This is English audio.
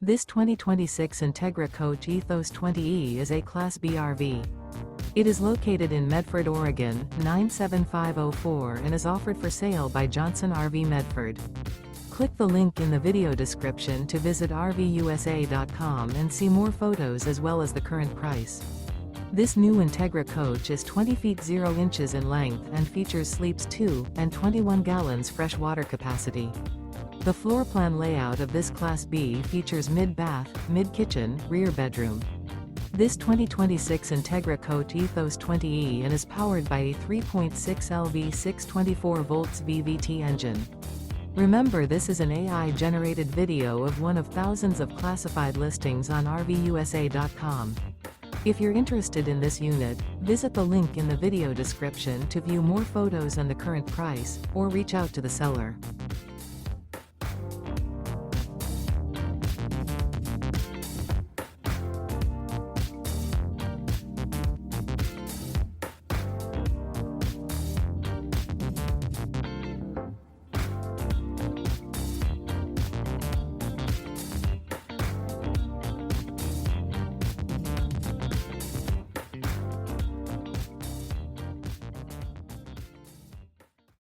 This 2026 Entegra Coach Ethos 20E is a Class B RV. It is located in Medford, Oregon, 97504 and is offered for sale by Johnson RV Medford. Click the link in the video description to visit RVUSA.com and see more photos as well as the current price. This new Entegra Coach is 20 feet 0 inches in length and features sleeps 2 and 21 gallons fresh water capacity. The floor plan layout of this Class B features mid-bath, mid-kitchen, rear bedroom. This 2026 Entegra Coach Ethos 20E and is powered by a 3.6 LV 624 volts VVT engine. Remember, this is an AI-generated video of one of thousands of classified listings on RVUSA.com. If you're interested in this unit, visit the link in the video description to view more photos and the current price, or reach out to the seller.